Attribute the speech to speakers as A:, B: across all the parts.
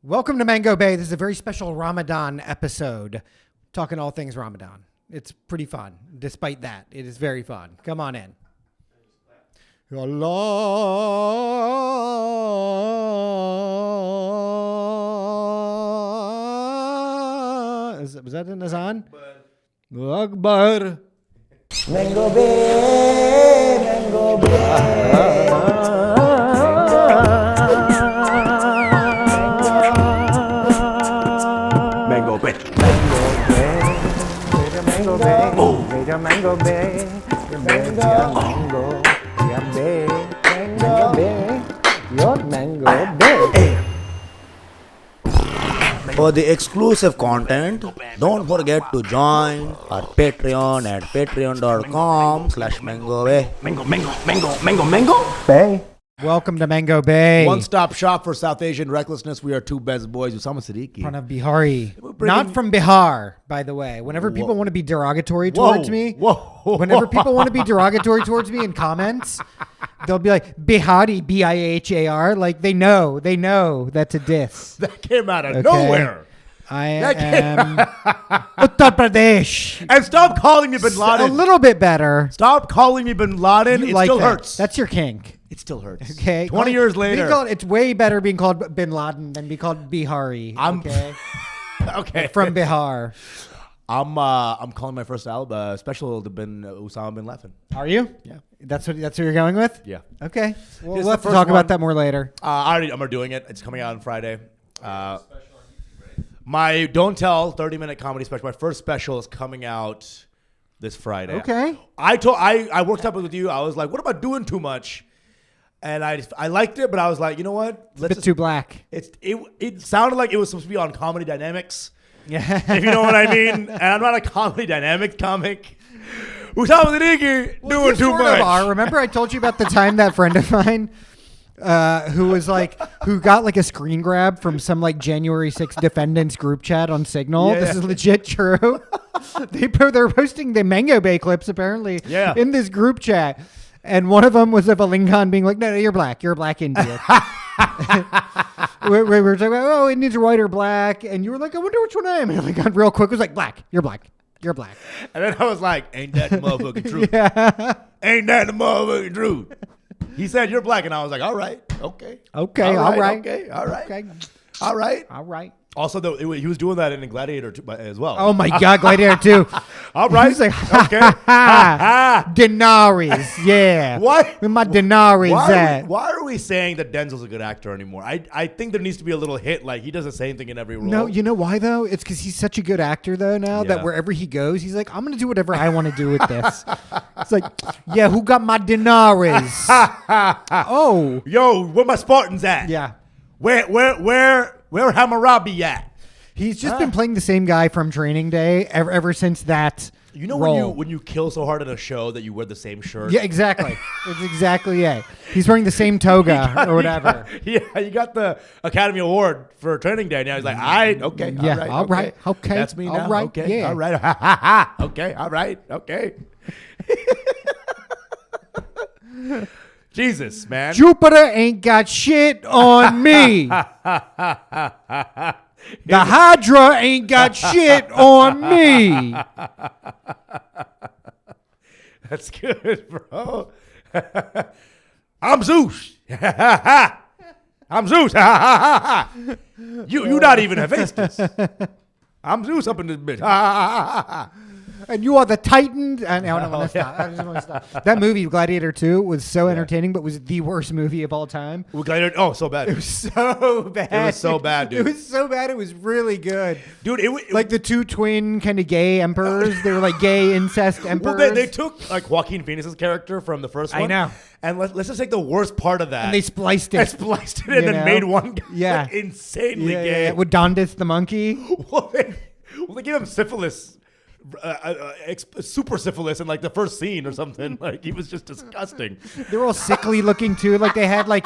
A: Welcome to Mango Bay. This is a very special Ramadan episode. Talking all things Ramadan. It's pretty fun. Despite that, it is very fun. Come on in. Allah. Was that an azan? Akbar.
B: Mango Bay, Mango Bay. Mango Bay. Mango Bay. Mango Bay. Mango Bay. Mango Bay. Your Mango Bay.
C: For the exclusive content, don't forget to join our Patreon at patreon.com/mangobay.
B: Bay.
A: Welcome to Mango Bay.
C: One-stop shop for South Asian recklessness. We are two best boys, Usama Siddiquee.
A: Pranav Behari. Not from Bihar, by the way. Whenever people want to be derogatory towards me, whenever people want to be derogatory towards me in comments, they'll be like, Behari, B-I-H-A-R. Like, they know that's a diss.
C: That came out of nowhere.
A: I am Uttar Pradesh.
C: And stop calling me Bin Laden.
A: A little bit better.
C: Stop calling me Bin Laden.
A: You
C: it
A: like
C: still
A: that.
C: hurts.
A: That's your kink.
C: It still hurts.
A: Okay.
C: 20 years later.
A: It's way better being called Bin Laden than be called Behari. Okay.
C: Okay.
A: From Bihar.
C: I'm calling my first album special to Usama bin Laden.
A: Are you?
C: Yeah.
A: That's what you're going with?
C: Yeah.
A: Okay. We'll
C: This is
A: have
C: the
A: to talk
C: first
A: about
C: one.
A: that more later.
C: I'm doing it. It's coming out on Friday. My Don't Tell 30-minute comedy special. My first special is coming out this Friday.
A: Okay.
C: I worked up with you. I was like, what about doing too much? And I liked it, but I was like, you know what?
A: It's a bit too black.
C: It sounded like it was supposed to be on Comedy Dynamics.
A: Yeah.
C: If you know what I mean. And I'm not a Comedy Dynamics comic. Usama Siddiquee doing too much.
A: Remember I told you about the time that friend of mine who got like a screen grab from some like January 6th defendants group chat on Signal.
C: Yeah.
A: This is legit true. They're posting the Mango Bay clips apparently in this group chat. And one of them was of a Lincoln being like, no, you're black. You're a black Indian. we were talking about, oh, Indians are white or black. And you were like, I wonder which one I am. And Lincoln real quick was like, black. You're black. You're black.
C: And then I was like, ain't that the motherfucking truth?
A: Yeah.
C: Ain't that the motherfucking truth? He said, you're black. And I was like, all right. Okay.
A: Okay. All right.
C: Okay. All right.
A: Okay.
C: All right.
A: All right.
C: Also, though, he was doing that in Gladiator as well.
A: Oh, my God. Gladiator 2.
C: All right.
A: He's like,
C: okay.
A: Denaries. Yeah.
C: Why?
A: Where my denaries at?
C: Why are we saying that Denzel's a good actor anymore? I think there needs to be a little hit. Like, he does the same thing in every role.
A: No, you know why, though? It's because he's such a good actor, though, now that wherever he goes, he's like, I'm going to do whatever I want to do with this. It's like, yeah, who got my denaries? Oh.
C: Yo, where my Spartans at?
A: Yeah.
C: Where Hammurabi at?
A: He's just been playing the same guy from Training Day ever since that.
C: You know
A: role.
C: when you kill so hard in a show that you wear the same shirt?
A: Yeah, exactly. It's exactly it. He's wearing the same toga or whatever.
C: He got the Academy Award for Training Day. Now he's like, all right, okay,
A: Yeah,
C: all right,
A: okay.
C: That's me
A: all
C: now.
A: right,
C: Okay,
A: yeah.
C: all right, ha ha ha. Okay, all right, okay. Jesus, man.
A: Jupiter ain't got shit on me. The Hydra ain't got shit on me.
C: That's good, bro. I'm Zeus. I'm Zeus. You not even Hephaestus. I'm Zeus up in this bitch.
A: And you are the Titan. I don't want to stop. I just want to stop. That movie, Gladiator 2, was so entertaining, but was the worst movie of all time.
C: Gladiator, oh, so bad.
A: It was so bad.
C: It was so bad, dude.
A: It was so bad. It was really good.
C: Dude, it
A: like the two twin kind of gay emperors. They were like gay incest emperors.
C: Well, they took like Joaquin Phoenix's character from the first one.
A: I know.
C: And let's just take the worst part of that.
A: And they spliced it.
C: And then made one guy like, insanely gay.
A: Yeah. With Dondas the monkey.
C: Well, they gave him syphilis. Super syphilis in like the first scene or something. Like he was just disgusting.
A: They were all sickly looking too. Like they had like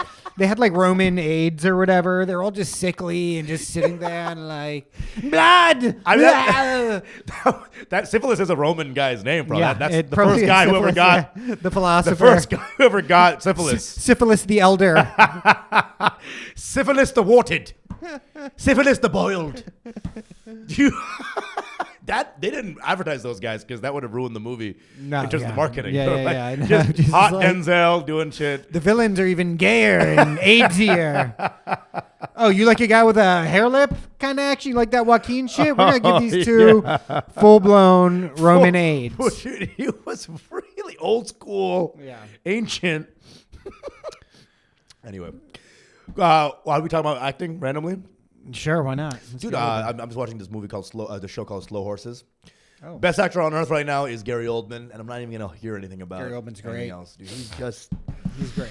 A: Roman AIDS or whatever. They're all just sickly and just sitting there and like blood.
C: I mean, that syphilis is a Roman guy's name, bro.
A: Yeah,
C: That's the first guy who ever got
A: the philosopher.
C: The first guy who ever got syphilis.
A: Syphilis the elder.
C: Syphilis the warted. Syphilis the boiled. You that they didn't advertise those guys because that would have ruined the movie in terms of the marketing.
A: Yeah,
C: They're
A: yeah,
C: like,
A: I know.
C: just hot
A: like,
C: Denzel doing shit.
A: the villains are even gayer and AIDSier. Oh, you like a guy with a hair lip kind of action? You like that Joaquin shit? We're going to give these two full-blown Roman AIDS.
C: Dude, he was really old school, ancient. Anyway, why are we talking about acting randomly?
A: Sure, why not?
C: Dude, I'm just watching this movie called the show called Slow Horses.
A: Oh.
C: Best actor on earth right now is Gary Oldman, and I'm not even gonna hear anything about
A: Gary Oldman's
C: anything
A: great.
C: else, dude.
A: He's great.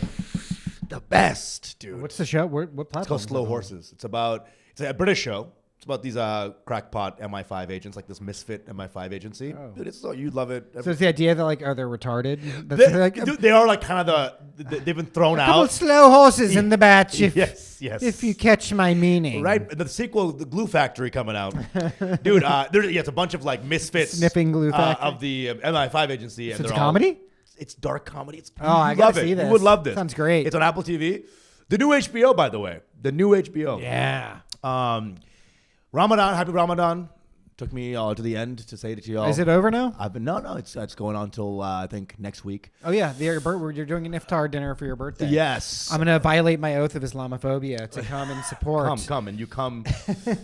C: The best, dude.
A: What's the show? What platform?
C: It's called Slow Horses. It's a British show. It's about these crackpot MI5 agents, like this misfit MI5 agency. Oh. Dude, you'd love it.
A: So it's the idea that like, they're retarded.
C: Dude, they are like kind of they've been thrown out.
A: Couple slow horses in the batch.
C: Yes.
A: If you catch my meaning.
C: Right. The sequel, The Glue Factory, coming out. Dude, it's a bunch of like misfits.
A: Sniffing Glue Factory.
C: Of the MI5 agency.
A: So it's comedy?
C: It's dark comedy.
A: I gotta see this.
C: You would love this.
A: Sounds great.
C: It's on Apple TV. The new HBO, by the way. The new HBO.
A: Yeah.
C: Ramadan, happy Ramadan. Took me to the end to say it to y'all.
A: Is it over now?
C: No, it's going on till I think next week.
A: Oh yeah, you're doing an iftar dinner for your birthday.
C: Yes.
A: I'm gonna violate my oath of Islamophobia to come and support.
C: Come, and you come,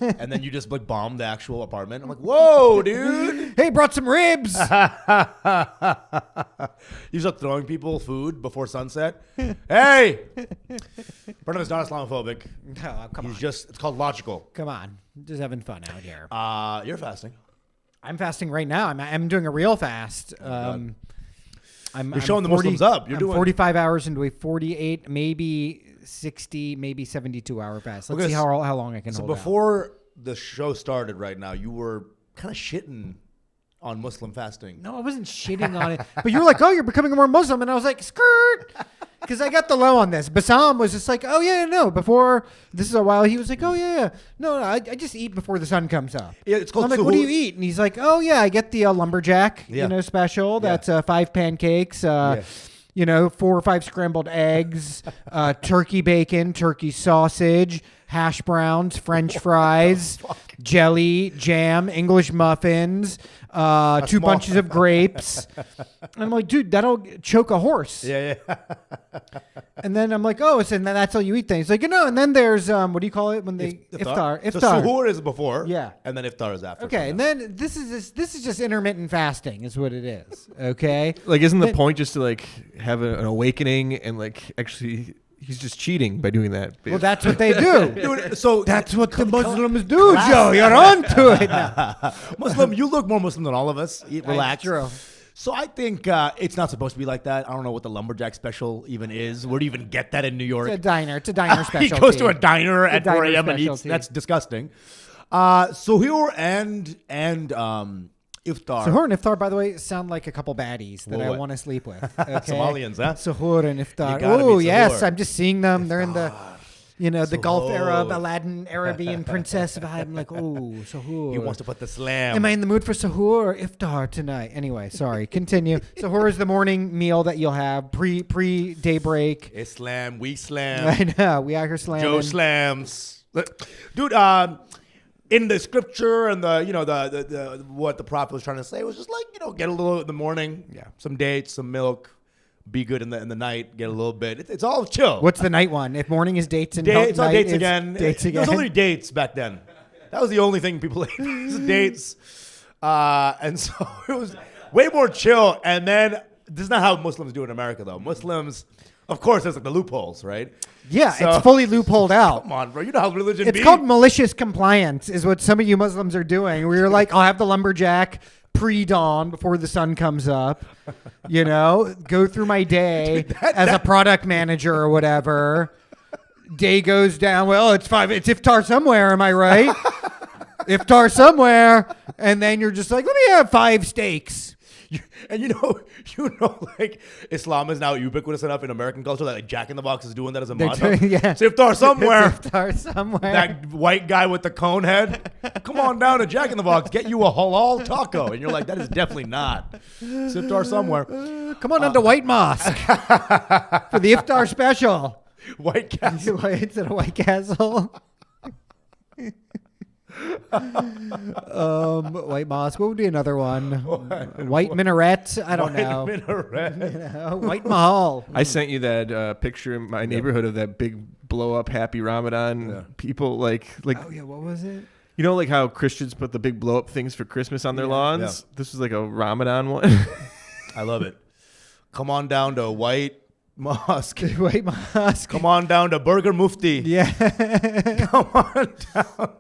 C: and then you just like bomb the actual apartment. I'm like, whoa, dude.
A: Hey, brought some ribs.
C: You start throwing people food before sunset. Hey, Pranav is not Islamophobic.
A: No, come on.
C: It's called logical.
A: Come on, just having fun out here.
C: You're fasting.
A: I'm fasting right now. I'm doing a real fast.
C: You're
A: I'm
C: showing the Muslims up. You're doing
A: 45 hours into a 48, maybe 60, maybe 72 hour fast. Let's see how long I can hold out.
C: So before the show started right now, you were kind of shitting on Muslim fasting.
A: No, I wasn't shitting on it. But you were like, oh, you're becoming more Muslim. And I was like, skirt. Because I got the low on this. Bassam was just like, oh, yeah, no. Before, this is a while, he was like, oh, yeah. No, I just eat before the sun comes up.
C: Yeah, it's called
A: I'm like, what do you eat? And he's like, oh, yeah, I get the lumberjack, special. That's 5 pancakes, 4 or 5 scrambled eggs, turkey bacon, turkey sausage, hash browns, French fries, jelly, jam, English muffins, 2 bunches of grapes. And I'm like, dude, that'll choke a horse.
C: Yeah.
A: And then I'm like, oh, so then that's all you eat then. He's like, no, and then there's, what do you call it when they, iftar.
C: So suhoor is before.
A: Yeah.
C: And then iftar is after.
A: Okay, and then this is just intermittent fasting is what it is, okay?
D: Like, isn't the point just to, like, have an awakening and, like, actually... He's just cheating by doing that.
A: Well, that's what they do.
C: Dude, so
A: that's what the Muslims do, Joe. You're onto it now.
C: Muslim, you look more Muslim than all of us. Relax.
A: True.
C: So I think it's not supposed to be like that. I don't know what the lumberjack special even is. Where do you even get that in New York?
A: It's a diner specialty.
C: He goes to a diner at 4 a.m. and eats. That's disgusting. Suhoor and iftar.
A: Suhoor and iftar, by the way, sound like a couple baddies that I want to sleep with. Okay?
C: Somalians, huh?
A: Suhoor and iftar. Oh, yes. I'm just seeing them. They're in the... the Gulf Arab, Aladdin, Arabian princess vibe. I'm like, oh, suhoor.
C: He wants to put the slam.
A: Am I in the mood for suhoor or iftar tonight? Anyway, sorry. Continue. Suhoor is the morning meal that you'll have pre daybreak.
C: Islam, we slam.
A: I know. We out here slamming.
C: Joe slams. Dude, in the scripture and the what the prophet was trying to say was just like, get a little in the morning. Yeah. Some dates, some milk. Be good in the night. Get a little bit. It's all chill.
A: What's the night one? If morning is dates and
C: it's all
A: night
C: dates
A: is
C: again.
A: Dates again.
C: There was only dates back then. That was the only thing people ate. Was dates. And so it was way more chill. And then this is not how Muslims do it in America, though. Muslims, of course, there's like the loopholes, right?
A: Yeah, so, it's fully loopholed out.
C: Come on, bro. You know how religion
A: It's called malicious compliance is what some of you Muslims are doing. Where you're like, I'll have the lumberjack pre-dawn before the sun comes up, go through my day as a product manager or whatever. Day goes down. Well, it's iftar somewhere. Am I right? Iftar somewhere. And then you're just like, let me have 5 steaks.
C: And like Islam is now ubiquitous enough in American culture that like Jack in the Box is doing that as a motto. It's iftar somewhere.
A: It's iftar somewhere.
C: That white guy with the cone head. Come on down to Jack in the Box, get you a halal taco. And you're like, that is definitely not. It's iftar somewhere.
A: Come on down to White Mosque for the iftar special.
C: White Castle.
A: It's at a White Castle. White mosque. What would be another one? White minaret. I don't know.
C: Minaret.
A: White mahal.
D: I sent you that picture in my neighborhood of that big blow up happy Ramadan.
C: Yeah.
D: People like.
A: Oh yeah, what was it?
D: You know, like how Christians put the big blow up things for Christmas on their lawns?
C: Yeah.
D: This was like a Ramadan one.
C: I love it. Come on down to White Mosque.
A: White mosque.
C: Come on down to Burger Mufti.
A: Yeah.
C: Come on down.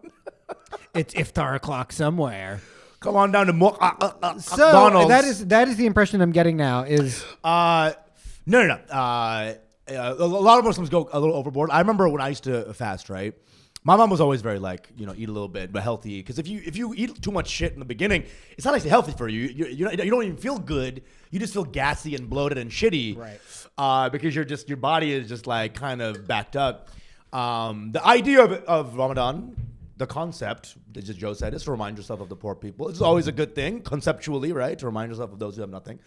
A: It's iftar o'clock somewhere.
C: Come on down to
A: So
C: McDonald's.
A: that is the impression I'm getting now. Is
C: No. A lot of Muslims go a little overboard. I remember when I used to fast, right? My mom was always very like, eat a little bit, but healthy. Because if you eat too much shit in the beginning, it's not actually healthy for you. You don't even feel good. You just feel gassy and bloated and shitty.
A: Right.
C: Because your body is just like kind of backed up. The idea of Ramadan, the concept, as Joe said, is to remind yourself of the poor people. It's always a good thing, conceptually, right? To remind yourself of those who have nothing.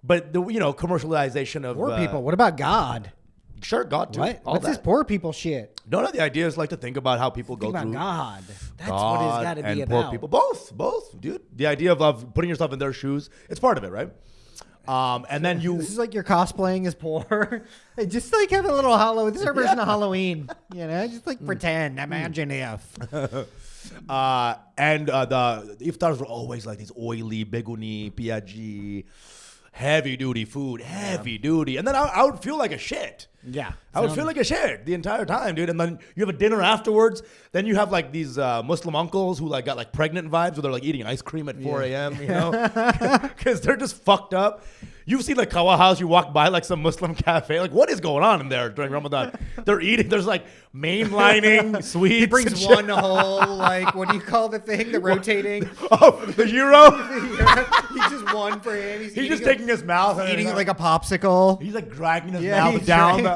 C: But the commercialization of
A: poor people. What about God?
C: Sure, God too.
A: What?
C: All
A: What's
C: that.
A: this poor people shit?
C: No, the idea is like to think about how people
A: Think
C: go
A: about
C: through
A: God. That's
C: God
A: what it's got to be
C: and
A: about.
C: poor people. Both, dude. The idea of putting yourself in their shoes, it's part of it, right? And then you.
A: This is like your cosplaying is poor. Hey, just like have a little Halloween. This is our version of Halloween. Just like pretend. Imagine if.
C: And the iftars were always like these oily, beguni, piaji, heavy duty food, heavy duty. And then I would feel like a shit.
A: Yeah.
C: I would feel like a shit the entire time, dude. And then you have a dinner afterwards. Then you have like these Muslim uncles who like got like pregnant vibes where they're like eating ice cream at 4 a.m., because they're just fucked up. You've seen like Kawa House, you walk by like some Muslim cafe. Like, what is going on in there during Ramadan? They're eating, there's like mainlining sweets.
A: He brings one whole, like, what do you call the thing? The rotating.
C: Oh, the euro?
A: He's just one for him.
C: He's just taking his mouth and
A: eating it like a popsicle.
C: he's like dragging his
A: Yeah,
C: mouth
A: he's
C: down.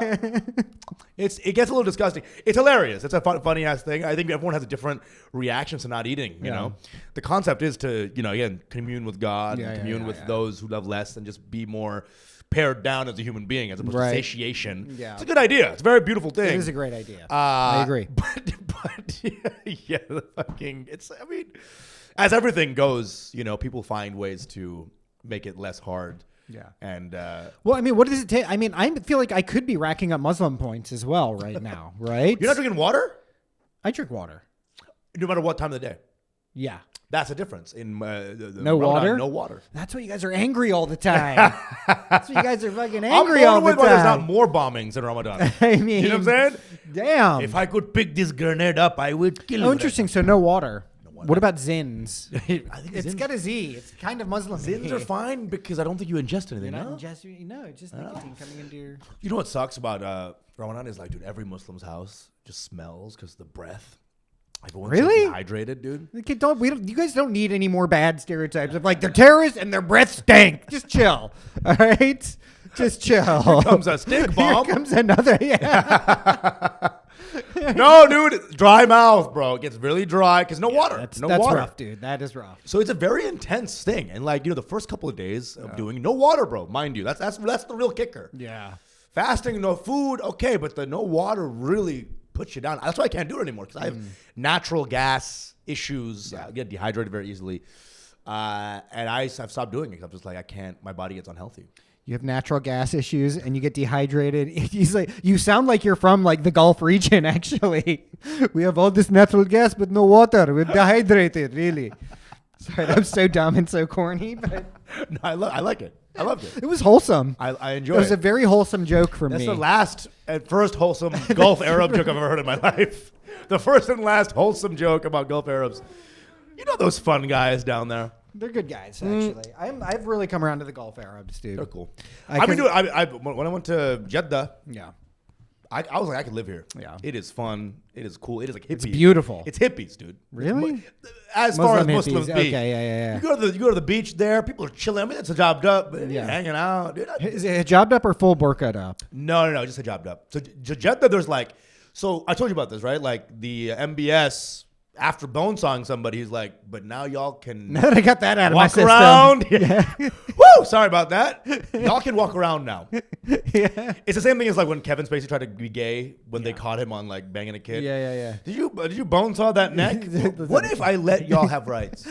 C: It gets a little disgusting. It's hilarious. It's a funny ass thing. I think everyone has a different reaction to not eating. You know, the concept is to again commune with God, and commune with those who love less, and just be more pared down as a human being as opposed to satiation. Yeah. It's a good idea. It's a very beautiful thing.
A: It is a great idea. I agree.
C: But yeah, the fucking. I mean, as everything goes, people find ways to make it less hard.
A: Yeah.
C: And
A: well, I mean, what does it take? I mean, I feel like I could be racking up Muslim points as well right now, right?
C: You're not drinking water?
A: I drink water.
C: No matter what time of the day.
A: Yeah.
C: That's the difference. In the
A: no
C: Ramadan,
A: water?
C: No water.
A: That's why you guys are angry all the time. That's why you guys are fucking angry all the time.
C: There's not more bombings in Ramadan.
A: I mean,
C: you know what I'm saying?
A: Damn.
C: If I could pick this grenade up, I would kill you.
A: Oh, interesting. So no water. What about zins?
C: I think
A: It's got a Z. It's kind of Muslim.
C: Zins are fine because I don't think you ingest anything.
A: You're not
C: No?
A: it's just nicotine coming into your.
C: You know what sucks about Ramadan is like, dude, every Muslim's house just smells because the breath. Everyone's
A: Really?
C: dehydrated, dude.
A: Okay, you guys don't need any more bad stereotypes of like they're terrorists and their breath stank. Just chill. All right? Just chill.
C: Here comes a stink bomb.
A: Here comes another. Yeah.
C: No, dude, dry mouth, bro. It gets really dry because no water.
A: That's
C: water.
A: rough, dude. That is rough.
C: So it's a very intense thing, and like the first couple of days of doing no water, bro. Mind you, that's the real kicker.
A: Yeah.
C: Fasting, no food, okay, but the no water really puts you down. That's why I can't do it anymore because I have natural gas issues. I get dehydrated very easily, and I've stopped doing it. I'm just like I can't. My body gets unhealthy.
A: You have natural gas issues and you get dehydrated. He's like, you sound like you're from like the Gulf region. Actually, we have all this natural gas but no water. We're dehydrated. Really. Sorry, that was so dumb and so corny. But
C: No, I like it. I loved it.
A: it was wholesome.
C: I enjoy
A: It was
C: it.
A: a very wholesome joke for
C: That's
A: me.
C: the last and first wholesome Gulf Arab joke I've ever heard in my life. The first and last wholesome joke about Gulf Arabs. You know those fun guys down there.
A: They're good guys, actually. I've really come around to the Gulf Arabs, dude.
C: They're cool.
A: I
C: When I went to Jeddah,
A: Yeah.
C: I was like, I could live here.
A: Yeah.
C: It is fun. It is cool. It is like hippie.
A: It's beautiful.
C: It's hippies, dude.
A: Really?
C: As far as
A: Muslim
C: Muslims
A: hippies.
C: be.
A: Okay, yeah.
C: You go to the beach there. People are chilling. I mean, it's hijabbed up, but
A: Yeah.
C: hanging out, dude.
A: Is it hijabbed up or full burqa'd up?
C: No, just hijabbed up. So Jeddah, there's like, so I told you about this, right? Like the MBS. After bone sawing somebody, he's like, but now y'all can
A: Now that I got that out of my
C: walk
A: system.
C: around. Yeah. Woo! Woo! Sorry about that. Y'all can walk around now.
A: Yeah.
C: It's the same thing as like when Kevin Spacey tried to be gay when they caught him on like banging a kid.
A: Yeah.
C: Did you bonesaw that neck? What if I let y'all have rights?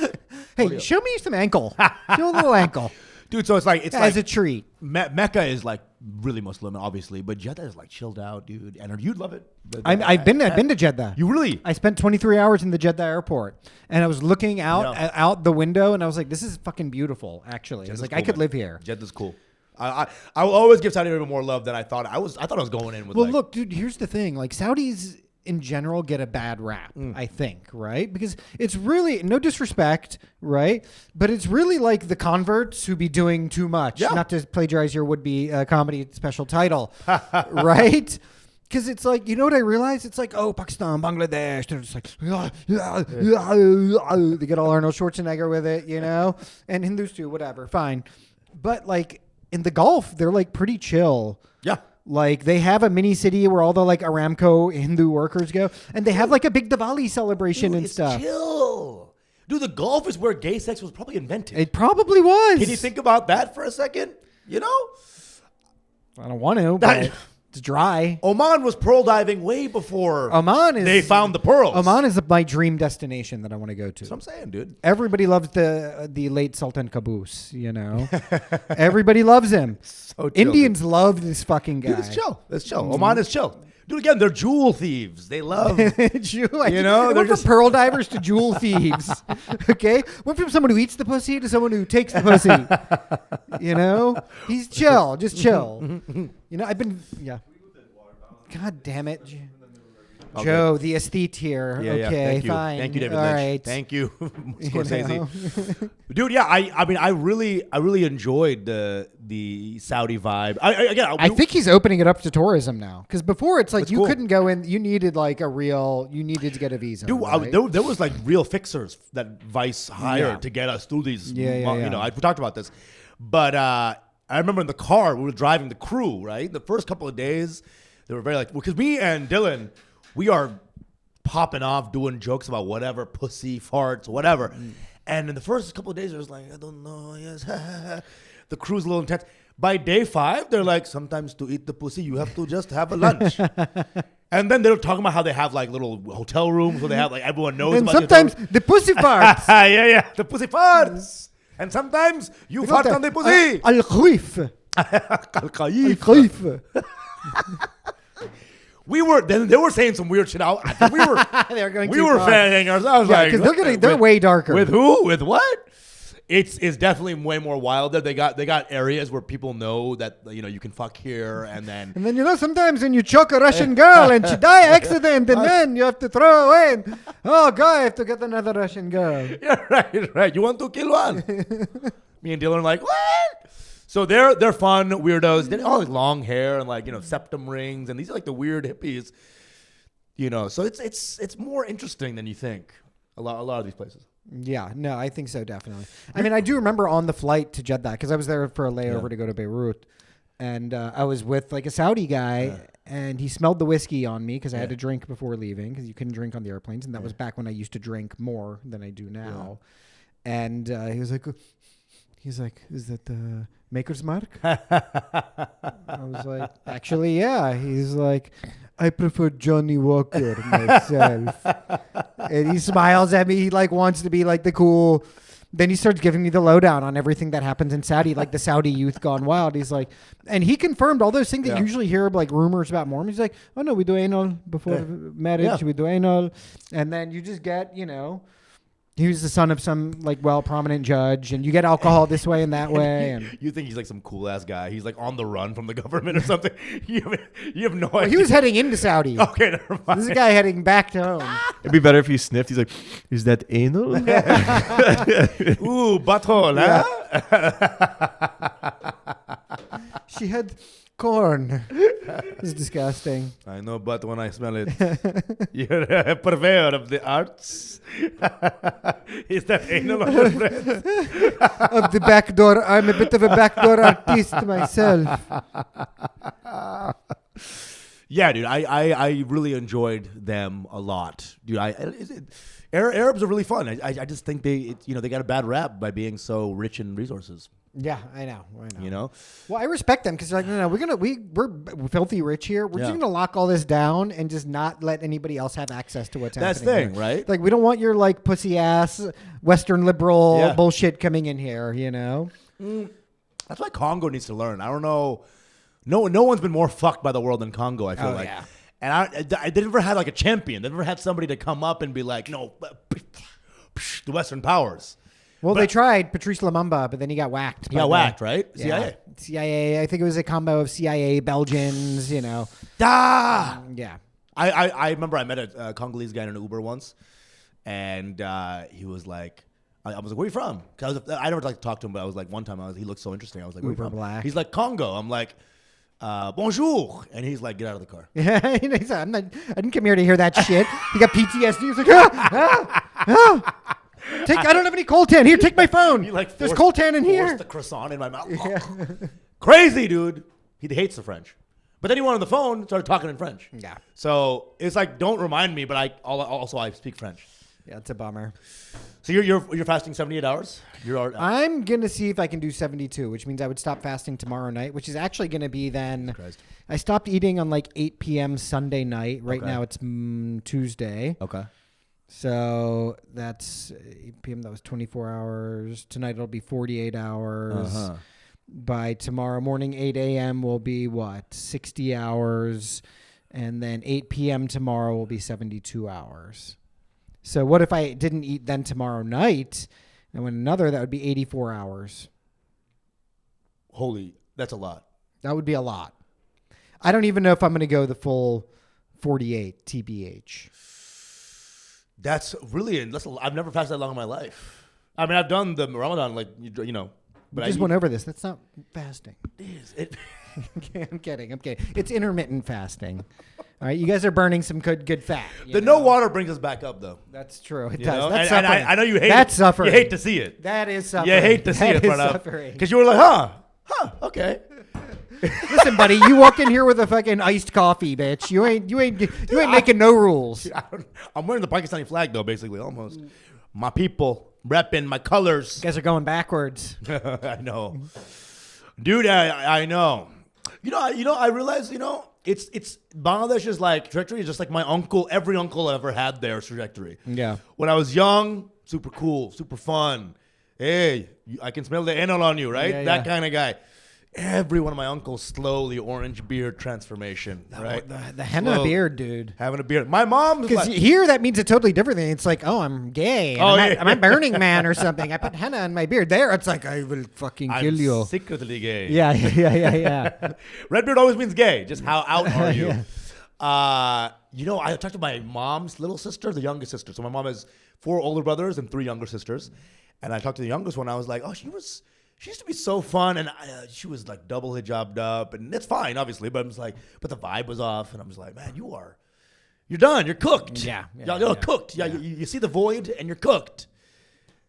A: Hey, show me some ankle. Show a little ankle.
C: Dude, so it's
A: as
C: like
A: a treat.
C: Mecca is like really Muslim, obviously, but Jeddah is like chilled out, dude. And you'd love it.
A: I've been to Jeddah.
C: You really?
A: I spent 23 hours in the Jeddah airport, and I was looking out the window, and I was like, "This is fucking beautiful." Actually, I was like, "I could live here."
C: Jeddah's cool. I will always give Saudi Arabia more love than I thought. I thought I was going in with.
A: Well, look, dude. Here's the thing: like Saudis in general get a bad rap, I think, right? Because it's really, no disrespect, right? But it's really like the converts who be doing too much.
C: Yeah.
A: Not to plagiarize your would-be comedy special title, right? Because it's like, you know what I realized? It's like, oh, Pakistan, Bangladesh. They're just like, they get all Arnold Schwarzenegger with it, you know? And Hindus too, whatever, fine. But like in the Gulf, they're like pretty chill.
C: Yeah.
A: Like they have a mini city where all the like Aramco Hindu workers go, and they have like a big Diwali celebration and
C: it's
A: stuff.
C: Chill. Dude, the Gulf is where gay sex was probably invented.
A: It probably was.
C: Can you think about that for a second? You know?
A: I don't want to, but it's dry.
C: Oman was pearl diving way before they found the pearls.
A: Oman is my dream destination that I want to go to.
C: That's what I'm saying, dude.
A: Everybody loves the late Sultan Qaboos, you know? Everybody loves him.
C: So chill,
A: Indians love this fucking guy.
C: Dude, it's chill. It's chill. Oman is chill. Dude, again, they're jewel thieves. They love,
A: you know,
C: they're
A: went from pearl divers to jewel thieves. Okay, went from someone who eats the pussy to someone who takes the pussy. You know, he's chill, just chill. You know, God damn it, Joe, the aesthete here.
C: Yeah,
A: okay,
C: thank you.
A: fine.
C: Thank you, David
A: All
C: Lynch.
A: right.
C: Thank you, Scorsese.
A: You know?
C: Dude, yeah, I mean, I really enjoyed the Saudi vibe.
A: I think he's opening it up to tourism now, because before it's like
C: That's
A: you
C: cool.
A: couldn't go in. You needed like you needed to get a visa.
C: Dude,
A: right?
C: there was like real fixers that Vice hired to get us through these.
A: Yeah.
C: You know, we talked about this, but I remember in the car we were driving the crew. Right, the first couple of days they were very like, because me and Dylan, we are popping off doing jokes about whatever, pussy, farts, whatever. And in the first couple of days, it was like, I don't know, yes. The crew's a little intense. By day 5, they're like, sometimes to eat the pussy, you have to just have a lunch. And then they're talking about how they have like little hotel rooms where they have like everyone knows
A: and
C: about
A: sometimes the pussy farts.
C: yeah, the pussy farts. And sometimes you fart on the pussy.
A: Al-Khif. Al-Khif.
C: They were saying some weird shit out. I think we were
A: They're going
C: we
A: too
C: were
A: far.
C: fanning ourselves.
A: Yeah,
C: like,
A: because they're way darker.
C: With who? With what? It's definitely way more wild there. They got areas where people know that you can fuck here, and then
A: sometimes when you choke a Russian girl and she die accident, and then you have to throw away. Oh God, I have to get another Russian girl.
C: yeah, right. You want to kill one? Me and Dylan are like, what? So they're fun weirdos. They all like long hair and like septum rings, and these are like the weird hippies. So it's more interesting than you think. A lot of these places.
A: Yeah, no, I think so, definitely. I mean, I do remember on the flight to Jeddah, because I was there for a layover to go to Beirut, and I was with like a Saudi guy, and he smelled the whiskey on me because I had to drink before leaving, because you couldn't drink on the airplanes, and that was back when I used to drink more than I do now. And he was like, is that the Maker's Mark? I was like, actually, yeah. He's like, I prefer Johnny Walker myself. And he smiles at me. He like wants to be like the cool. Then he starts giving me the lowdown on everything that happens in Saudi, like the Saudi youth gone wild. He's like, and he confirmed all those things that you usually hear like rumors about Mormons. He's like, oh no, we do anal before marriage. We do anal. And then you just get, he was the son of some like prominent judge, and you get alcohol this way and that way. And
C: you think he's like some cool ass guy? He's like on the run from the government or something. You have no idea.
A: He was heading into Saudi.
C: Okay, never mind.
A: This is a guy heading back to home.
D: It'd be better if he sniffed. He's like, is that anal?
C: Ooh, butthole, huh?
A: She had corn. It's disgusting.
C: I know, but when I smell it, you're a purveyor of the arts. Is that anal on your breath?
A: Of the back door. I'm a bit of a backdoor artist myself.
C: Yeah, dude, I really enjoyed them a lot, dude. Arabs are really fun. I just think they got a bad rap by being so rich in resources.
A: Yeah, I know.
C: You know?
A: Well, I respect them because they're like, no, we're filthy rich here. We're just gonna lock all this down and just not let anybody else have access to what's happening.
C: That's the thing,
A: here.
C: right?
A: Like, we don't want your like pussy ass Western liberal bullshit coming in here. You know?
C: That's why Congo needs to learn. I don't know. No one's been more fucked by the world than Congo, I feel like. Yeah. And they never had like a champion. They never had somebody to come up and be like, no, the Western powers.
A: Well, they tried Patrice Lumumba, but then he got whacked.
C: He got whacked, right?
A: Yeah. CIA. I think it was a combo of CIA, Belgians, you know. Yeah.
C: I remember I met a Congolese guy in an Uber once, and he was like, I was like, where are you from? Cause I never like to talk to him, but I was like, one time he looked so interesting. I was like, where are you from?
A: Black.
C: He's like, Congo. I'm like, bonjour. And he's like, get out of the car.
A: Yeah, I didn't come here to hear that shit. He got PTSD. He's like, I don't have any coltan. Here, take my phone. There's coltan in here.
C: Forced the croissant in my mouth. Yeah. Crazy, dude. He hates the French. But then he went on the phone and started talking in French.
A: Yeah.
C: So it's like, don't remind me, but I speak French.
A: Yeah, it's a bummer.
C: So you're fasting 78 hours?
A: I'm going to see if I can do 72, which means I would stop fasting tomorrow night, which is actually going to be then.
C: Christ.
A: I stopped eating on like 8 p.m. Sunday night. Right now it's Tuesday.
C: Okay.
A: So that's 8 p.m. That was 24 hours. Tonight it'll be 48 hours. Uh-huh. By tomorrow morning, 8 a.m. will be 60 hours. And then 8 p.m. tomorrow will be 72 hours. So what if I didn't eat then tomorrow night and went another, that would be 84 hours.
C: Holy, that's a lot.
A: That would be a lot. I don't even know if I'm going to go the full 48 TBH.
C: That's really, I've never fasted that long in my life. I mean, I've done the Ramadan, like, you know. But
A: we just went over this. That's not fasting.
C: It is.
A: I'm kidding. It's intermittent fasting. All right, you guys are burning some good fat.
C: No water brings us back up, though.
A: That's true. It does.
C: That's suffering. I know you hate
A: That's
C: it.
A: suffering.
C: You hate to see it.
A: That is suffering.
C: You hate to see it, Pranav. Because you were like, okay.
A: Listen, buddy, you walked in here with a fucking iced coffee, bitch. You ain't making no rules.
C: I'm wearing the Pakistani flag, though, basically, almost. My people, repping my colors.
A: You guys are going backwards.
C: I know. Dude, I know. You know, I realize, it's Bangladesh's like trajectory is just like my uncle, every uncle I ever had their trajectory.
A: Yeah.
C: When I was young, super cool, super fun. Hey, I can smell the anal on you, right? That kind of guy. Every one of my uncles slowly orange beard transformation, right?
A: The henna beard, dude.
C: Having a beard. My mom's
A: because here that means a totally different thing. It's like, oh, I'm gay. I'm a Burning Man or something. I put henna on my beard. There, it's like, I will fucking kill you.
C: Secretly gay.
A: Yeah.
C: Red beard always means gay. Just how out are you? I talked to my mom's little sister, the youngest sister. So my mom has 4 older brothers and 3 younger sisters. And I talked to the youngest one. I was like, oh, she used to be so fun, and she was like double hijabbed up, and it's fine, obviously. But I'm just like, but the vibe was off, and I'm just like, man, you're done, you're cooked. You're cooked. Yeah, you see the void, and you're cooked.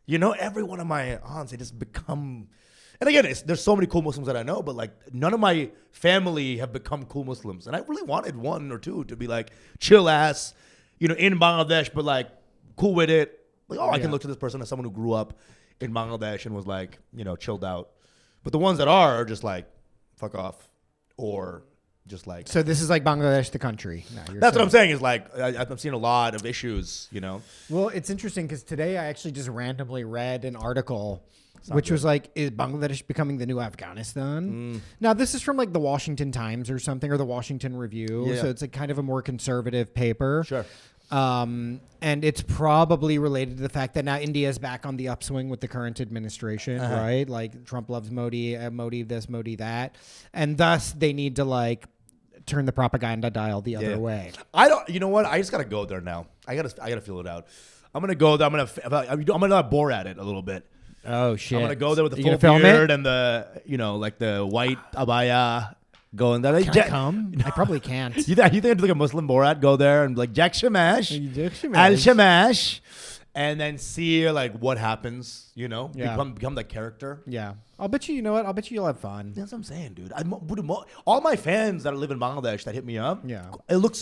C: Every one of my aunts, they just become, and again, there's so many cool Muslims that I know, but like none of my family have become cool Muslims, and I really wanted 1 or 2 to be like chill ass, in Bangladesh, but like cool with it. Like, I can look to this person as someone who grew up in Bangladesh and was like, chilled out. But the ones that are just like, fuck off. Or just like.
A: So this is like Bangladesh, the country.
C: That's what I'm saying is like, I'm seeing a lot of issues,
A: Well, it's interesting because today I actually just randomly read an article which was like, is Bangladesh becoming the new Afghanistan? Now, this is from like the Washington Times or something, or the Washington Review. Yeah. So it's like kind of a more conservative paper.
C: Sure.
A: And it's probably related to the fact that now India is back on the upswing with the current administration, right? Like Trump loves Modi, Modi this, Modi that. And thus they need to like turn the propaganda dial the other way.
C: You know what? I just got to go there now. I got to feel it out. I'm going to go there. I'm going to bore at it a little bit.
A: Oh shit.
C: I'm going to go there with the full beard and the, like the white abaya. Going there.
A: Can I come? I probably can't.
C: You think I'd like a Muslim Borat go there and like Jack Shamash, Al Shamash, and then see like what happens, become that character.
A: Yeah. I'll bet you, you know what? I'll bet you'll have fun.
C: That's what I'm saying, dude. All my fans that live in Bangladesh that hit me up,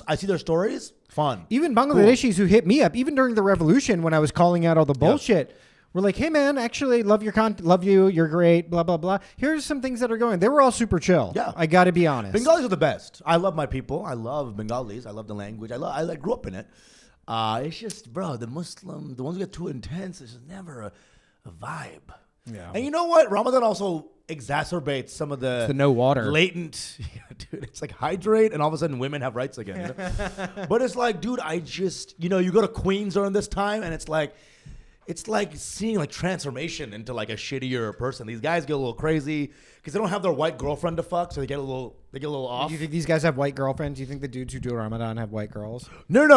C: I see their stories, fun.
A: Even Bangladeshis who hit me up, even during the revolution when I was calling out all the bullshit, We're like, hey man, actually love your content, love you, you're great, blah blah blah. Here's some things that are going. They were all super chill.
C: Yeah.
A: I got to be honest.
C: Bengalis are the best. I love my people. I love Bengalis. I love the language. I grew up in it. It's just, bro, the ones who get too intense, it's just never a vibe.
A: Yeah.
C: And you know what? Ramadan also exacerbates some of the
A: no water.
C: latent, dude, it's like hydrate and all of a sudden women have rights again. You know? But it's like, dude, I just, you go to Queens during this time and it's like seeing like transformation into like a shittier person. These guys get a little crazy because they don't have their white girlfriend to fuck, so they get a little off.
A: Do you think these guys have white girlfriends? Do you think the dudes who do Ramadan have white girls?
C: No.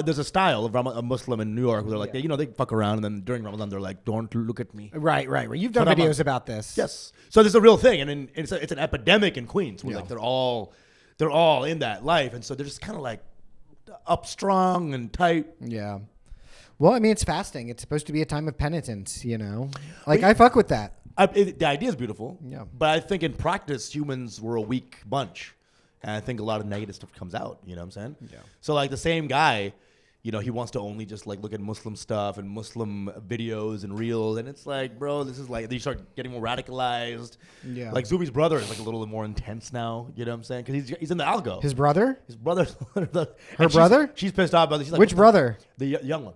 C: There's a style of a Muslim in New York where they're like, they fuck around, and then during Ramadan they're like, don't look at me.
A: Right. You've done videos about this.
C: Yes. So this is a real thing, and it's an epidemic in Queens where like they're all in that life, and so they're just kind of like up strong and tight.
A: Yeah. Well, I mean, it's fasting. It's supposed to be a time of penitence, Like, I fuck with that.
C: The idea is beautiful.
A: Yeah.
C: But I think in practice, humans were a weak bunch. And I think a lot of negative stuff comes out. You know what I'm saying?
A: Yeah.
C: So, like, the same guy, he wants to only just, like, look at Muslim stuff and Muslim videos and reels. And it's like, bro, this is like, you start getting more radicalized.
A: Yeah.
C: Like, Zubi's brother is, like, a little more intense now. You know what I'm saying? Because he's in the algo.
A: His brother?
C: His brother's...
A: Her brother?
C: She's pissed off about it. She's like,
A: Which brother?
C: The young one.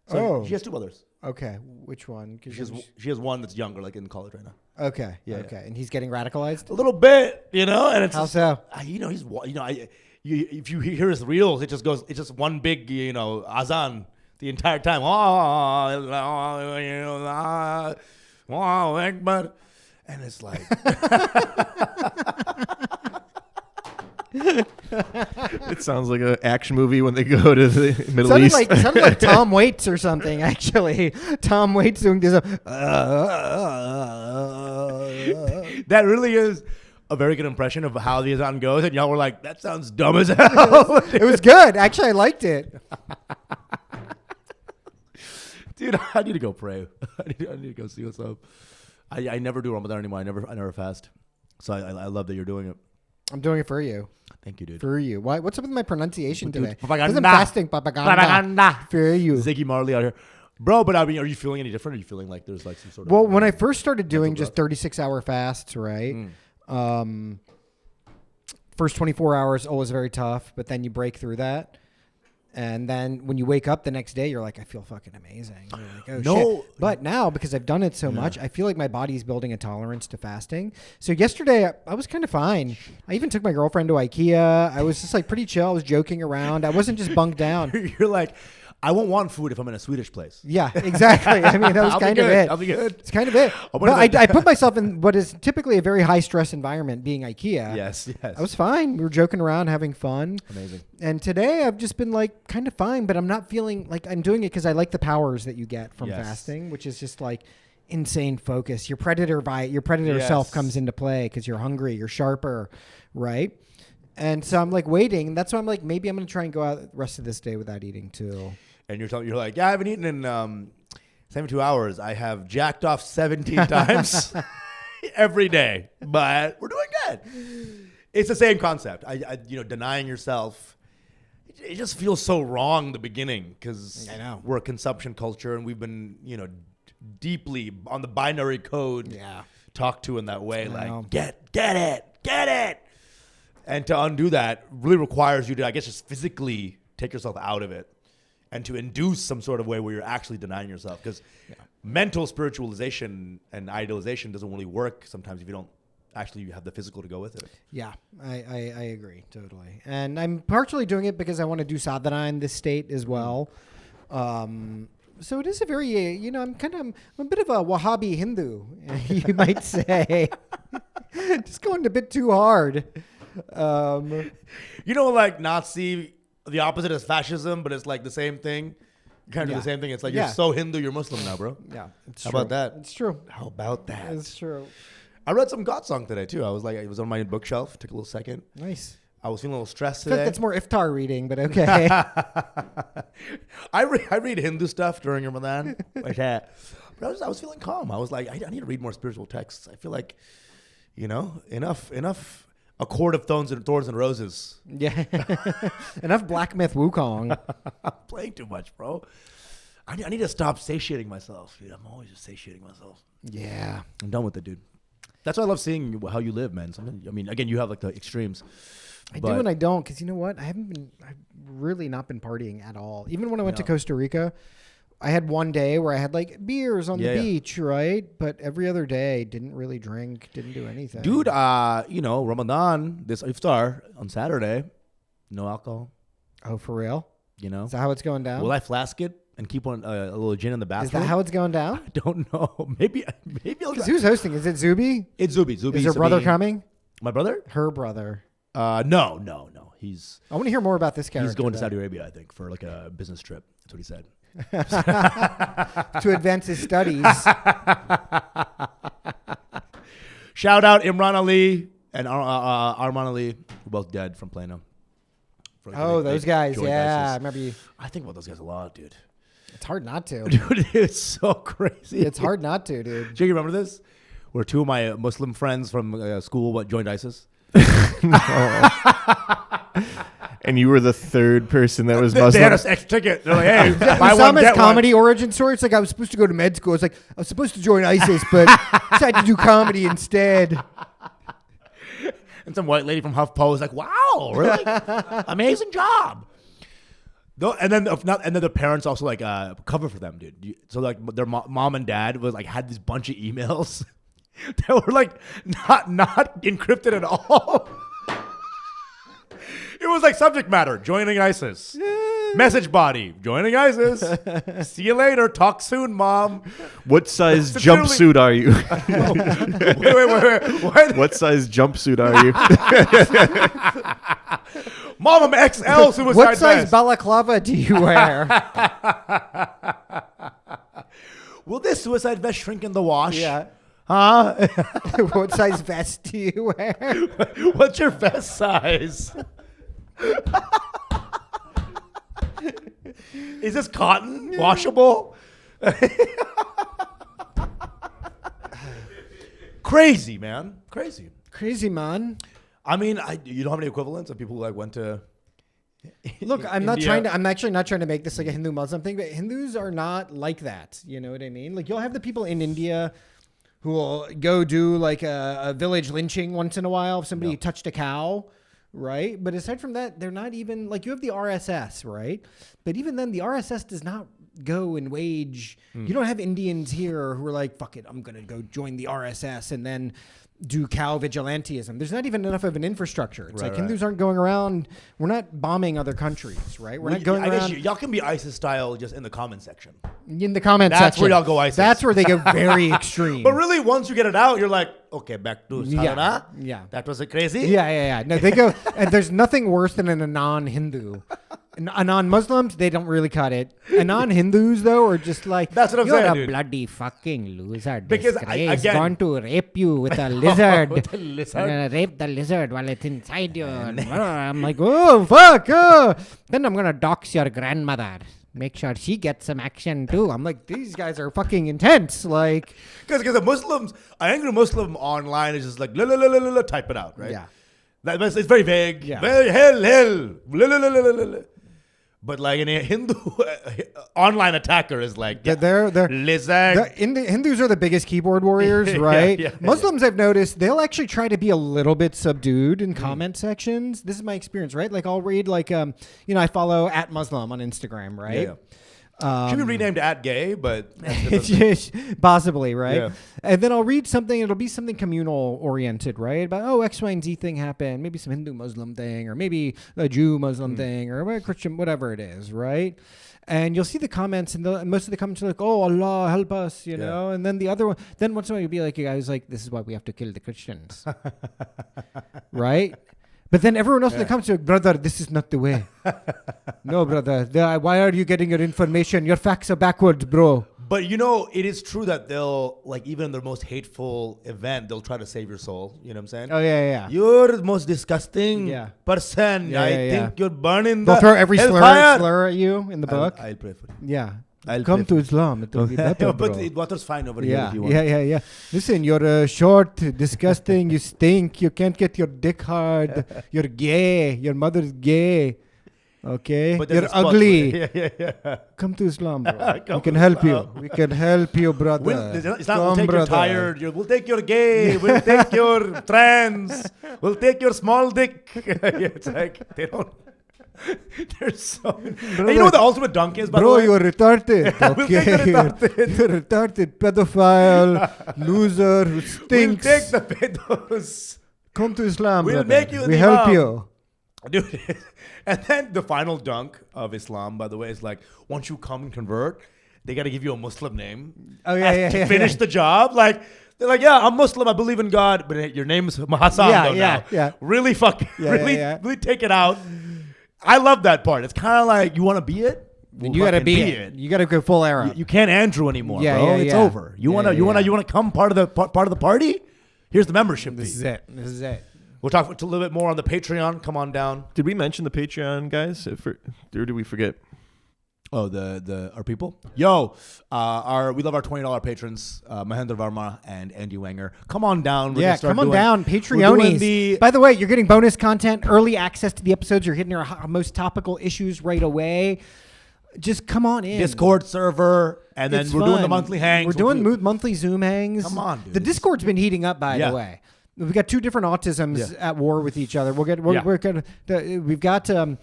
C: So she has 2 brothers.
A: Okay. Which one? 'Cause
C: She has one that's younger, like in college right now.
A: Okay.
C: Yeah,
A: Okay.
C: yeah.
A: And he's getting radicalized?
C: A little bit, and it's
A: How so?
C: If you hear his reels, it's just one big, azan the entire time. Oh, Akbar, and it's like.
D: It sounds like an action movie when they go to the Middle East.
A: Sounded like Tom Waits or something, actually. Tom Waits doing this.
C: That really is a very good impression of how the azan goes, and y'all were like, that sounds dumb as hell.
A: It was good. Actually, I liked it.
C: Dude, I need to go pray. I need to go see what's up. I never do Ramadan anymore. I never fast. So I love that you're doing it.
A: I'm doing it for you.
C: Thank you, dude.
A: For you. Why? What's up with my pronunciation today?
C: Propaganda.
A: Because I'm fasting. Propaganda. For you.
C: Ziggy Marley out here. Bro, but I mean, are you feeling any different? Are you feeling like there's like some sort of...
A: Well, when I first started doing just 36-hour fasts, right? First 24 hours, always very tough, but then you break through that. And then when you wake up the next day, you're like, I feel fucking amazing. You're like, oh, shit. But now, because I've done it so much, I feel like my body's building a tolerance to fasting. So yesterday, I was kind of fine. I even took my girlfriend to IKEA. I was just like pretty chill. I was joking around. I wasn't just bunked down.
C: You're like, I won't want food if I'm in a Swedish place.
A: Yeah, exactly. I mean, that was kind of it.
C: I'll be good.
A: It's kind of it. But I put myself in what is typically a very high stress environment, being IKEA.
C: Yes.
A: I was fine. We were joking around, having fun.
C: Amazing.
A: And today I've just been like kind of fine, but I'm not feeling like I'm doing it because I like the powers that you get from fasting, which is just like insane focus. Your predator self comes into play because you're hungry, you're sharper, right? And so I'm like waiting. That's why I'm like, maybe I'm going to try and go out the rest of this day without eating too.
C: And you're like, yeah, I haven't eaten in 72 hours. I have jacked off 17 times every day, but we're doing good. It's the same concept. Denying yourself. It just feels so wrong in the beginning because we're a consumption culture and we've been, deeply on the binary code talked to in that way. Like, get it. And to undo that really requires you to, I guess, just physically take yourself out of it. And to induce some sort of way where you're actually denying yourself. Because mental spiritualization and idealization doesn't really work sometimes if you don't actually have the physical to go with it. Yeah,
A: I agree totally. And I'm partially doing it because I want to do sadhana in this state as well. So it is a very, I'm a bit of a Wahhabi Hindu, you might say. Just going a bit too hard.
C: Like Nazi... The opposite is fascism, but it's like the same thing. Kind of do the same thing. It's like you're so Hindu, you're Muslim now, bro.
A: Yeah, it's
C: true.
A: How
C: about that?
A: It's true.
C: How about that?
A: It's true.
C: I read some God song today too. I was like, it was on my bookshelf. Took a little second.
A: Nice.
C: I was feeling a little stressed
A: I feel
C: today.
A: like that's more iftar reading, but okay.
C: I read Hindu stuff during Ramadan, but I was feeling calm. I was like, I need to read more spiritual texts. I feel like, enough. A court of thorns and roses.
A: Yeah. Enough Black Myth Wukong.
C: I'm playing too much, bro. I need to stop satiating myself. Dude, I'm always just satiating myself.
A: Yeah.
C: I'm done with it, dude. That's why I love seeing how you live, man. Again, you have like the extremes.
A: I do and I don't, because you know what? I've really not been partying at all. Even when I went to Costa Rica, I had one day where I had like beers on the beach, right? But every other day, didn't really drink, didn't do anything.
C: Dude, Ramadan, this iftar on Saturday, no alcohol.
A: Oh, for real?
C: You know?
A: Is that how it's going down?
C: Will I flask it and keep a little gin in the bathroom?
A: Is that how it's going down?
C: I don't know. Maybe I'll.
A: Who's hosting? Is it Zuby?
C: It's Zuby. Zuby.
A: Is your brother coming?
C: My brother?
A: Her brother.
C: No. He's.
A: I want to hear more about this character.
C: He's going to Saudi Arabia, I think, for like a business trip. That's what he said.
A: To advance his studies.
C: Shout out Imran Ali and Arman Ali, who both dead from Plano.
A: Those guys. Yeah,
C: ISIS.
A: I remember you.
C: I think about those guys a lot, dude.
A: It's hard not to.
C: Dude, it's so crazy.
A: It's hard not to, dude.
C: Do you remember this? Where two of my Muslim friends from school joined ISIS?
D: And you were the third person that was Muslim.
C: They had us extra ticket. They're like, hey, buy one,
A: Usama's
C: get
A: comedy
C: one.
A: origin story. It's like I was supposed to go to med school. It's like I was supposed to join ISIS, but decided to do comedy instead.
C: And some white lady from HuffPo was like, wow, really? Amazing job. And then the parents also like cover for them, dude. So like their mom and dad was like had this bunch of emails that were like not encrypted at all. It was like subject matter, joining ISIS. Message body, joining ISIS. See you later. Talk soon, mom.
D: What size jumpsuit are you?
C: Wait. What?
D: What size jumpsuit are you?
C: Mom, I'm XL suicide
A: What size
C: vest.
A: balaclava do you wear?
C: Will this suicide vest shrink in the wash?
A: Yeah.
C: Huh?
A: What size vest do you wear?
C: What's your vest size? Is this cotton? Washable? Crazy, man. Crazy,
A: man.
C: I mean, you don't have any equivalents of people who like went to.
A: Look, I'm actually not trying to make this like a Hindu Muslim thing, but Hindus are not like that. You know what I mean? Like you'll have the people in India who will go do like a village lynching once in a while if somebody touched a cow. Right. But aside from that, they're not even like you have the RSS. Right. But even then, the RSS does not go and wage. You don't have Indians here who are like, fuck it, I'm going to go join the RSS and then do cow vigilantism. There's not even enough of an infrastructure. It's like Hindus aren't going around. We're not bombing other countries. Right. We're not going around.
C: Guess y'all can be ISIS style just in the comment section.
A: In the comment
C: That's
A: section.
C: where y'all go ISIS.
A: That's where they go very extreme.
C: But really, once you get it out, you're like, okay, back to Sarada.
A: Yeah.
C: That was crazy.
A: Yeah. No, they go, and there's nothing worse than a non-Hindu. A non-Muslims, they don't really cut it. A non-Hindus, though, are just like,
C: that's what I'm
A: you're
C: saying,
A: a
C: dude.
A: bloody fucking loser.
C: Because
A: He's going to rape you with a lizard.
C: With a lizard.
A: I'm going to rape the lizard while it's inside you. I'm like, oh, fuck. Oh. Then I'm going to dox your grandmother. Make sure she gets some action, too. I'm like, these guys are fucking intense. Like,
C: because the Muslims, an angry Muslim online is just like, la, type it out, right?
A: Yeah.
C: It's very vague.
A: Yeah.
C: Very hell. La. But like a Hindu online attacker is like,
A: they're
C: lizard.
A: Hindus are the biggest keyboard warriors, right?
C: Yeah.
A: Muslims, I've noticed, they'll actually try to be a little bit subdued in comment sections. This is my experience, right? Like I'll read like, I follow @Muslim on Instagram, right?
C: Yeah. Should be renamed @gay, but
A: possibly, right?
C: Yeah.
A: And then I'll read something. It'll be something communal oriented, right? About X, Y, and Z thing happened. Maybe some Hindu Muslim thing, or maybe a Jew Muslim thing, or a Christian, whatever it is, right? And you'll see the comments, and most of the comments are like, "Oh, Allah help us," you know. And then the other one, then once in a while you'll be like, "You guys like, this is why we have to kill the Christians," right? But then everyone else in the comments are like, brother, this is not the way. No, brother. Why are you getting your information? Your facts are backwards, bro.
C: But it is true that they'll, like, even in their most hateful event, they'll try to save your soul. You know what I'm saying?
A: Oh, yeah.
C: You're the most disgusting person.
A: Yeah,
C: I think you're burning
A: They'll
C: the
A: throw every
C: hellfire.
A: slur at you in the book.
C: I'll pray for you.
A: Yeah.
C: I'll
A: Come
C: pray
A: to Islam. It will be better, bro.
C: But water's fine over here if you want.
A: Yeah. Listen, you're short, disgusting, you stink, you can't get your dick hard, you're gay, your mother's gay. Okay,
C: But there's
A: you're
C: a spot
A: ugly.
C: for it. Yeah.
A: Come to Islam, bro.
C: Come
A: We can
C: to
A: help
C: Islam.
A: you. We can help you, brother.
C: It's not we'll
A: Come,
C: take your
A: brother.
C: tired, we'll take your gay, we'll take your trans, we'll take your small dick. It's like, they don't, they're so, and you know what the ultimate dunk is, by
A: Bro,
C: the way?
A: you're retarded.
C: We'll
A: Okay,
C: take the retarded.
A: you're retarded, pedophile, loser who
C: We'll
A: stinks.
C: take the pedos.
A: Come to Islam,
C: We'll
A: brother.
C: make you
A: We
C: the
A: help
C: imam.
A: you.
C: Dude, and then the final dunk of Islam, by the way, is like, once you come and convert, they got to give you a Muslim name.
A: Oh, yeah,
C: to
A: yeah,
C: finish
A: yeah.
C: the job. Like, they're like, yeah, I'm Muslim, I believe in God, but your name is Hassan
A: Yeah,
C: though
A: yeah,
C: now.
A: yeah.
C: Really fucking,
A: Yeah,
C: really,
A: yeah.
C: really take it out. I love that part. It's kind of like, you want to be it?
A: Then
C: Well,
A: you gotta
C: fucking
A: be it. You gotta go full era.
C: You can't Andrew anymore,
A: Yeah,
C: bro.
A: yeah,
C: It's
A: yeah.
C: over. You
A: Yeah,
C: wanna,
A: yeah,
C: you wanna,
A: yeah.
C: you wanna come part of the party? Here's the membership
A: This
C: fee.
A: is it. This is it.
C: We'll talk a little bit more on the Patreon. Come on down.
D: Did we mention the Patreon, guys? Or did we forget?
C: Oh, our people. Yo, we love our $20 patrons, Mahendra Verma and Andy Wenger. Come on down. We're
A: Yeah,
C: gonna start
A: come on
C: doing-
A: down,
C: we're doing
A: Patreonies.
C: the-
A: By the way, you're getting bonus content, early access to the episodes. You're hitting our most topical issues right away. Just come on in.
C: Discord server, and then
A: It's
C: we're doing the
A: fun.
C: monthly hangs.
A: We're doing monthly Zoom hangs.
C: Come on, dude.
A: The Discord's been heating up, by
C: Yeah.
A: the way. We've got two different autisms
C: Yeah.
A: at war with each other.
C: Yeah.
A: We've got a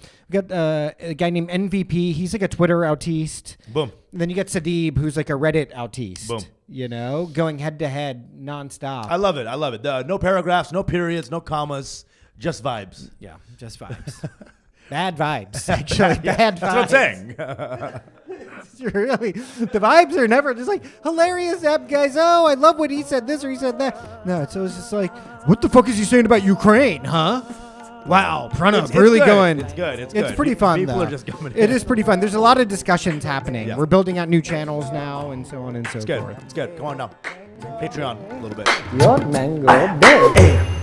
A: guy named MVP. He's like a Twitter autiste.
C: Boom.
A: And then you got Sadib, who's like a Reddit autiste.
C: Boom.
A: You know, going head to head nonstop.
C: I love it. I love it. No paragraphs, no periods, no commas, just vibes.
A: Yeah, just vibes. Bad vibes, actually. Bad vibes.
C: That's what I'm saying.
A: Really, the vibes are never just like hilarious app guys. Oh, I love what he said this or he said that. No, so it's just like, what the fuck is he saying about Ukraine, huh? Wow, Pranav,
C: It's
A: really
C: good.
A: going.
C: It's good. It's
A: It's
C: good.
A: pretty fun.
C: People
A: though.
C: are just coming
A: It
C: in.
A: is pretty fun. There's a lot of discussions happening.
C: Yeah.
A: We're building out new channels now, and so on and so
C: It's good.
A: forth.
C: It's good. Come on down. Patreon a little bit.
B: Your mango big.